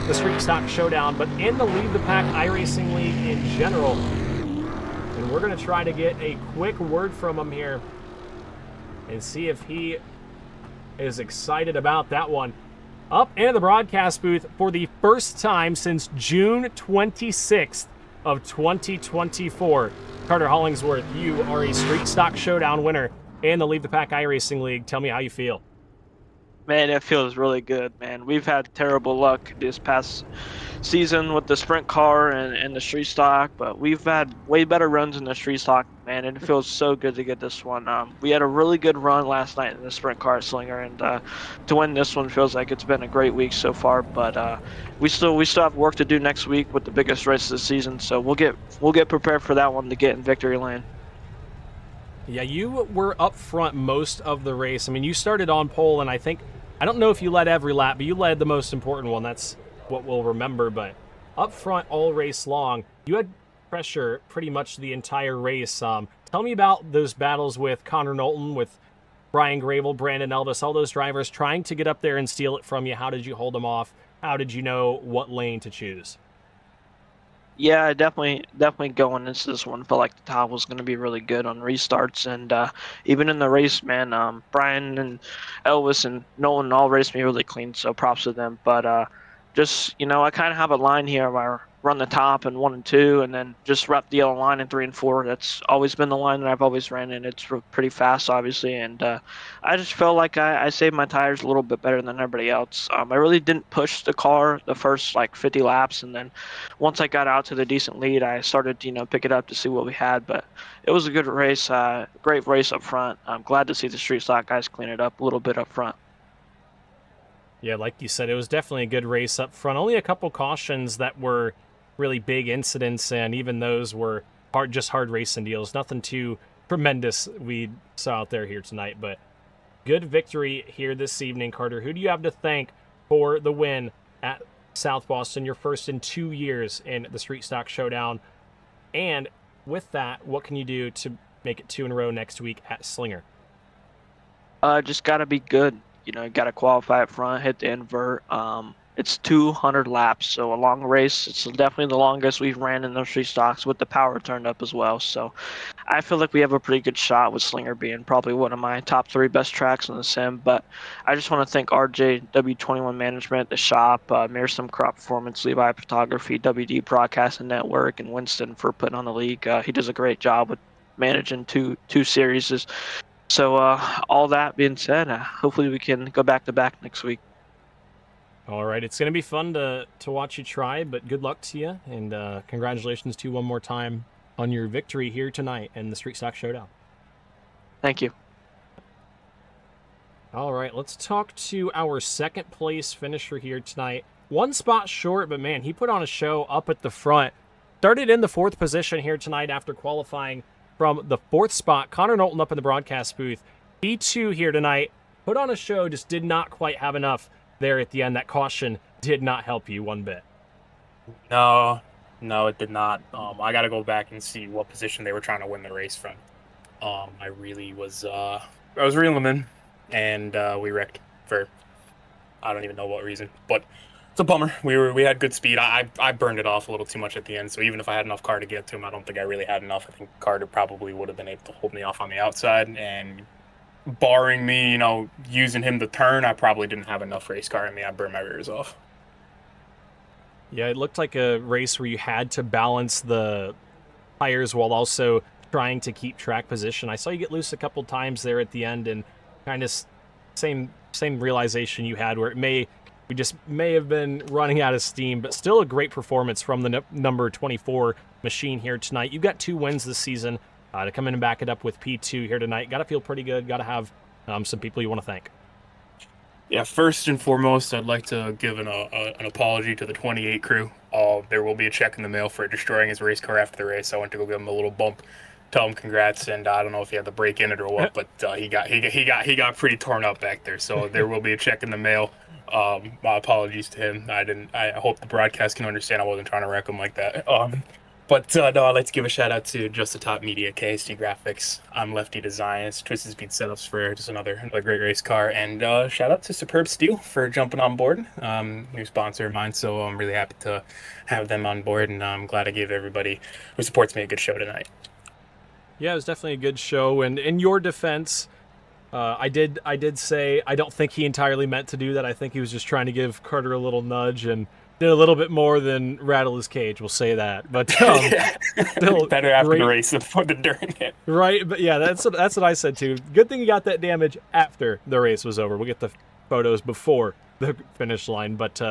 S1: the Street Stock Showdown, but in the Leave the Pack iRacing League in general. And we're going to try to get a quick word from him here and see if he is excited about that one. Up into the broadcast booth for the first time since June 26th of 2024. Carter Hollingsworth, you are a Street Stock Showdown winner and the Leave the Pack iRacing League. Tell me how you feel.
S2: Man, it feels really good, man. We've had terrible luck this past season with the sprint car and the street stock, but we've had way better runs in the street stock, man, and it feels so good to get this one. We had a really good run last night in the sprint car slinger, and to win this one feels like it's been a great week so far, but we still have work to do next week with the biggest race of the season, so we'll get prepared for that one to get in victory lane.
S1: Yeah, you were up front most of the race. I mean, you started on pole, and I don't know if you led every lap, but you led the most important one. That's what we'll remember. But up front all race long, you had pressure pretty much the entire race. Tell me about those battles with Connor Knowlton, with Brian Grable, Brandon Elvis, all those drivers trying to get up there and steal it from you. How did you hold them off? How did you know what lane to choose?
S2: Yeah, definitely going into this one, felt like the top was going to be really good on restarts, and even in the race, man, Brian and Elvis and Nolan all raced me really clean, so props to them. But just, I kind of have a line here where I run the top in 1 and 2, and then just rep the yellow line in 3 and 4. That's always been the line that I've always ran, and it's pretty fast, obviously. And I just felt like I saved my tires a little bit better than everybody else. I really didn't push the car the first 50 laps, and then once I got out to the decent lead, I started to pick it up to see what we had. But it was a good race, great race up front. I'm glad to see the street stock guys clean it up a little bit up front.
S1: Yeah, like you said, it was definitely a good race up front. Only a couple cautions that were really big incidents, and even those were hard racing deals. Nothing too tremendous we saw out there here tonight, but good victory here this evening, Carter. Who do you have to thank for the win at South Boston, your first in 2 years in the Street Stock Showdown? And with that, what can you do to make it 2 in a row next week at Slinger?
S2: Just got to be good. Got to qualify up front, hit the invert. It's 200 laps, so a long race. It's definitely the longest we've ran in those three stocks with the power turned up as well. So I feel like we have a pretty good shot with Slinger being probably one of my top 3 best tracks in the sim. But I just want to thank RJ, W21 Management, the shop, Mearsome Crop Performance, Levi Photography, WD Broadcasting Network, and Winston for putting on the league. He does a great job with managing two series. So all that being said, hopefully we can go back-to-back next week.
S1: All right, it's going to be fun to watch you try, but good luck to you, and congratulations to you one more time on your victory here tonight in the Street Stock Showdown.
S2: Thank you.
S1: All right, let's talk to our second place finisher here tonight. 1 spot short, but man, he put on a show up at the front. Started in the 4th position here tonight after qualifying from the 4th spot. Connor Knowlton up in the broadcast booth. P2 here tonight. Put on a show, just did not quite have enough there at the end. That caution did not help you one bit.
S3: No, it did not. I got to go back and see what position they were trying to win the race from. I was reeling them in, and we wrecked for I don't even know what reason, but it's a bummer. We had good speed. I burned it off a little too much at the end, so even if I had enough car to get to him, I don't think I really had enough. I think Carter probably would have been able to hold me off on the outside, and barring me, using him to turn, I probably didn't have enough race car in me. I burned my rears off.
S1: Yeah, it looked like a race where you had to balance the tires while also trying to keep track position. I saw you get loose a couple times there at the end, and kind of same realization you had where we just may have been running out of steam, but still a great performance from the number 24 machine here tonight. You got 2 wins this season. To come in and back it up with P2 here tonight. Got to feel pretty good. Got to have some people you want to thank.
S3: Yeah, first and foremost, I'd like to give an apology to the 28 crew. There will be a check in the mail for destroying his race car after the race. I went to go give him a little bump, tell him congrats, and I don't know if he had to break in it or what, but he got pretty torn up back there. So there will be a check in the mail. My apologies to him. I hope the broadcast can understand I wasn't trying to wreck him like that. But no, I'd like to give a shout out to Just the Top Media, KST Graphics, I'm Lefty Designs, Twisted Speed Setups for just another great race car, and shout out to Superb Steel for jumping on board, new sponsor of mine. So I'm really happy to have them on board, and I'm glad I gave everybody who supports me a good show tonight.
S1: Yeah, it was definitely a good show, and in your defense, I did say I don't think he entirely meant to do that. I think he was just trying to give Carter a little nudge and did a little bit more than rattle his cage. We'll say that, but still
S3: better after the race than during it.
S1: Right, but yeah, that's what I said too. Good thing you got that damage after the race was over. We'll get the photos before the finish line, but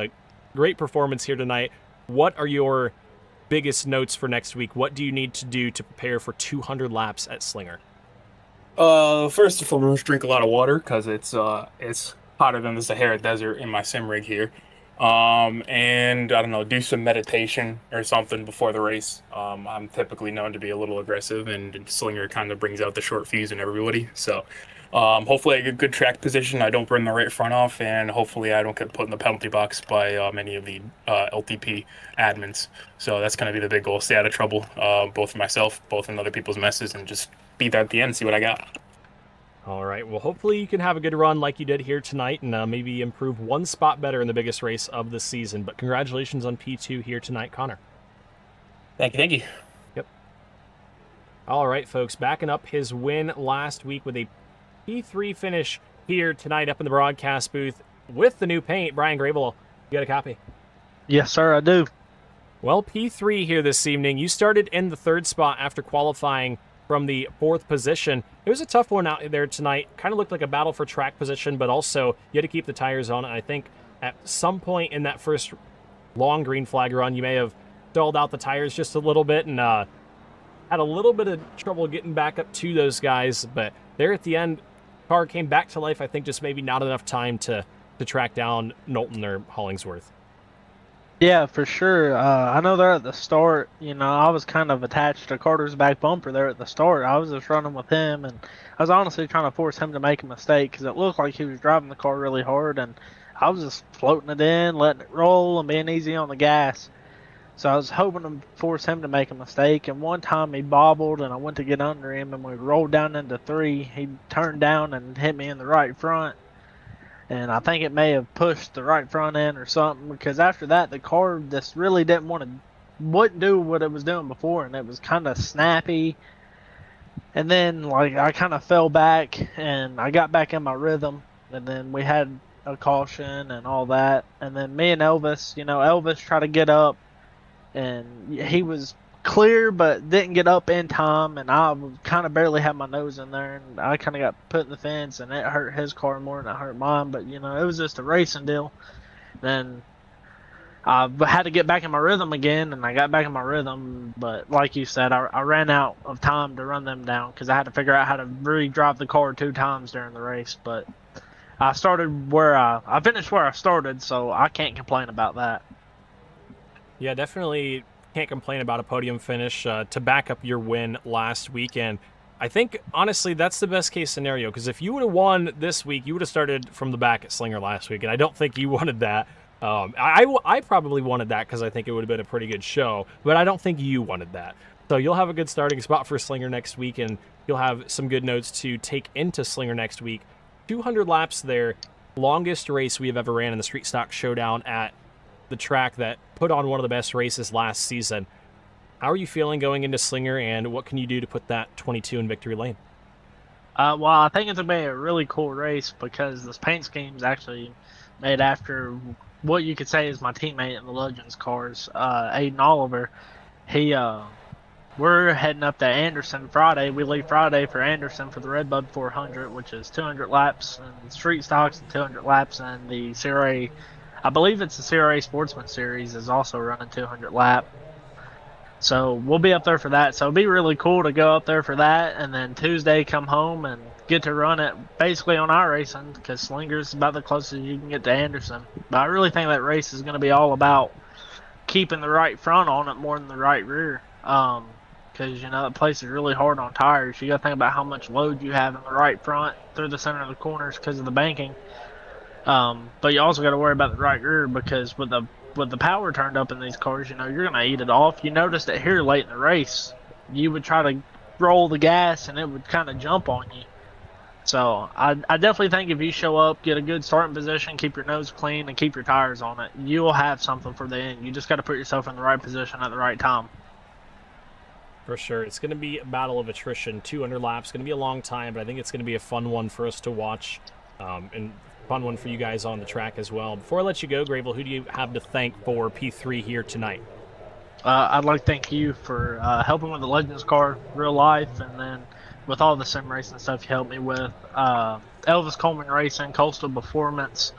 S1: great performance here tonight. What are your biggest notes for next week? What do you need to do to prepare for 200 laps at Slinger?
S3: First and foremost, drink a lot of water because it's hotter than the Sahara Desert in my sim rig here. And I don't know, do some meditation or something before the race. I'm typically known to be a little aggressive, and Slinger kind of brings out the short fuse in everybody. So hopefully I get good track position, I don't burn the right front off, and hopefully I don't get put in the penalty box by many of the LTP admins. So that's going to be the big goal, stay out of trouble, both for myself, both in other people's messes, and just beat that at the end, see what I got.
S1: All right, well, hopefully you can have a good run like you did here tonight and maybe improve 1 spot better in the biggest race of the season. But congratulations on P2 here tonight, Connor.
S3: Thank you.
S1: Yep. All right, folks, backing up his win last week with a P3 finish here tonight up in the broadcast booth with the new paint. Brian Grable, you got a copy?
S2: Yes, sir, I do.
S1: Well, P3 here this evening. You started in the 3rd spot after qualifying from the 4th position. It was a tough one out there tonight. Kind of looked like a battle for track position, but also you had to keep the tires on. And I think at some point in that first long green flag run, you may have dulled out the tires just a little bit and had a little bit of trouble getting back up to those guys. But there at the end, car came back to life. I think just maybe not enough time to to track down Knowlton or Hollingsworth?
S2: Yeah, for sure. I know they're at the start. I was kind of attached to Carter's back bumper there at the start. I was just running with him, and I was honestly trying to force him to make a mistake because it looked like he was driving the car really hard, and I was just floating it in, letting it roll, and being easy on the gas. So I was hoping to force him to make a mistake, and one time he bobbled, and I went to get under him, and we rolled down into 3. He turned down and hit me in the right front. And I think it may have pushed the right front end or something, because after that the car just really wouldn't do what it was doing before, and it was kind of snappy. And then like I kind of fell back and I got back in my rhythm, and then we had a caution and all that. And then me and Elvis, Elvis tried to get up, and he was clear but didn't get up in time, and I kind of barely had my nose in there, and I kind of got put in the fence, and it hurt his car more than it hurt mine. But it was just a racing deal. Then I had to get back in my rhythm again, and I got back in my rhythm. But like you said, I ran out of time to run them down because I had to figure out how to re-drive the car 2 times during the race. But I finished where I started, so I can't complain about that.
S1: Yeah, definitely can't complain about a podium finish to back up your win last weekend. I think, honestly, that's the best case scenario, because if you would have won this week, you would have started from the back at Slinger last week, and I don't think you wanted that. I probably wanted that because I think it would have been a pretty good show, but I don't think you wanted that. So you'll have a good starting spot for Slinger next week, and you'll have some good notes to take into Slinger next week. 200 laps there, longest race we have ever ran in the Street Stock Showdown at the track that put on one of the best races last season. How are you feeling going into Slinger, and what can you do to put that 22 in victory lane?
S2: Well, I think it's going to be a really cool race because this paint scheme is actually made after what you could say is my teammate in the Legends cars, Aiden Oliver. We're heading up to Anderson Friday. We leave Friday for Anderson for the Redbud 400, which is 200 laps in Street Stocks and 200 laps in the CRA. I believe it's the CRA Sportsman Series is also running 200 lap. So we'll be up there for that. So it'll be really cool to go up there for that, and then Tuesday come home and get to run it basically on iRacing, because Slinger's about the closest you can get to Anderson. But I really think that race is going to be all about keeping the right front on it more than the right rear. Because, that place is really hard on tires. You got to think about how much load you have in the right front through the center of the corners because of the banking. But you also got to worry about the right rear, because with the power turned up in these cars, you're going to eat it off. You noticed that here late in the race, you would try to roll the gas and it would kind of jump on you. So I definitely think if you show up, get a good starting position, keep your nose clean, and keep your tires on it, you will have something for the end. You just got to put yourself in the right position at the right time.
S1: For sure. It's going to be a battle of attrition. 200 laps. Going to be a long time, but I think it's going to be a fun one for us to watch. And fun one for you guys on the track as well. Before I let you go, Gravel, who do you have to thank for P3 here tonight?
S2: I'd like to thank you for helping with the Legends car real life, and then with all the sim racing stuff you helped me with. Elvis Coleman Racing, Coastal Performance,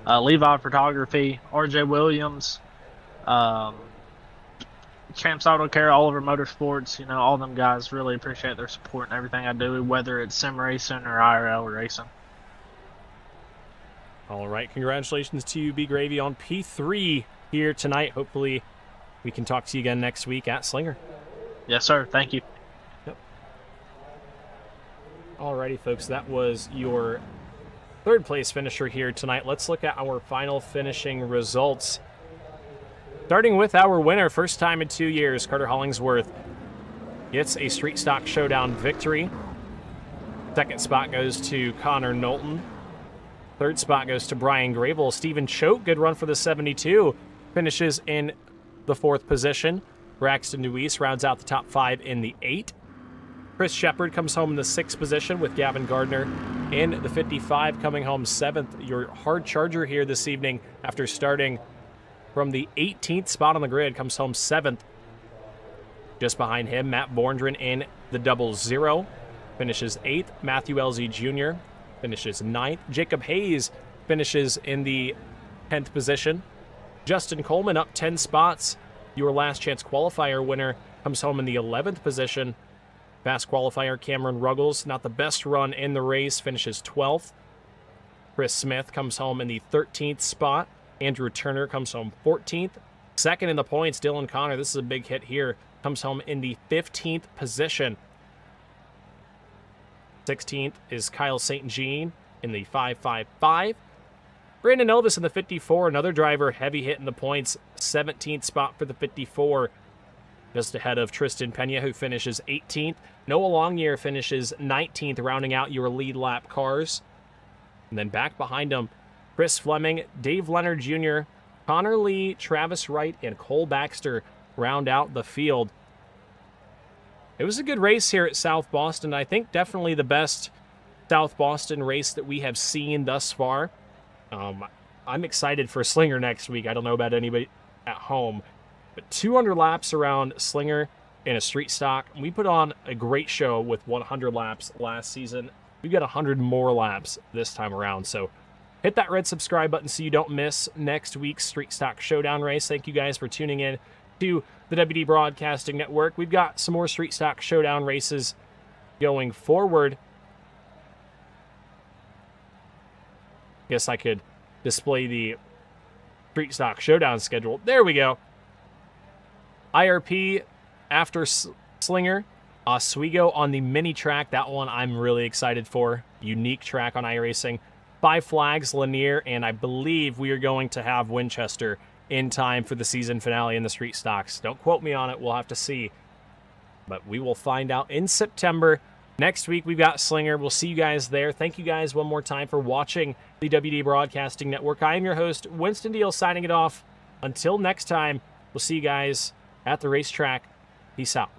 S2: Levi Photography, RJ Williams, Champs Auto Care, Oliver Motorsports, all them guys. Really appreciate their support and everything I do, whether it's sim racing or IRL racing.
S1: All right, congratulations to you, B Gravy, on P3 here tonight. Hopefully we can talk to you again next week at Slinger.
S2: Yes, sir. Thank you.
S1: Yep. Alrighty, folks, that was your third place finisher here tonight. Let's look at our final finishing results. Starting with our winner, first time in 2 years, Carter Hollingsworth gets a Street Stock Showdown victory. Second spot goes to Connor Knowlton. Third spot goes to Brian Gravel. Stephen Choate, good run for the 72, finishes in the 4th position. Braxton Nuis rounds out the top 5 in the 8. Chris Shepard comes home in the 6th position, with Gavin Gardner in the 55 coming home 7th. Your hard charger here this evening, after starting from the 18th spot on the grid, comes home 7th. Just behind him, Matt Borndren in the 00, finishes 8th. Matthew LZ Jr. finishes 9th. Jacob Hayes finishes in the 10th position. Justin Coleman up 10 spots. Your last chance qualifier winner comes home in the 11th position. Fast qualifier Cameron Ruggles, not the best run in the race, finishes 12th. Chris Smith comes home in the 13th spot. Andrew Turner comes home 14th. Second in the points, Dylan Connor. This is a big hit here. Comes home in the 15th position. 16th is Kyle St. Jean in the 555. Brandon Elvis in the 54. Another driver, heavy hit in the points. 17th spot for the 54. Just ahead of Tristan Pena, who finishes 18th. Noah Longyear finishes 19th, rounding out your lead lap cars. And then back behind him, Chris Fleming, Dave Leonard Jr., Connor Lee, Travis Wright, and Cole Baxter round out the field. It was a good race here at South Boston. I think definitely the best South Boston race that we have seen thus far. I'm excited for Slinger next week. I don't know about anybody at home, but 200 laps around Slinger in a street stock. We put on a great show with 100 laps last season. We've got 100 more laps this time around, so hit that red subscribe button so you don't miss next week's Street Stock Showdown race. Thank you guys for tuning in to the WD Broadcasting Network. We've got some more Street Stock Showdown races going forward. Guess I could display the Street Stock Showdown schedule. There we go. IRP after Slinger. Oswego on the mini track. That one I'm really excited for. Unique track on iRacing. Five Flags, Lanier, and I believe we are going to have Winchester in time for the season finale in the Street Stocks. Don't quote me on it. We'll have to see. But we will find out in September. Next week, we've got Slinger. We'll see you guys there. Thank you guys one more time for watching the WD Broadcasting Network. I am your host, Winston Deal, signing it off. Until next time, we'll see you guys at the racetrack. Peace out.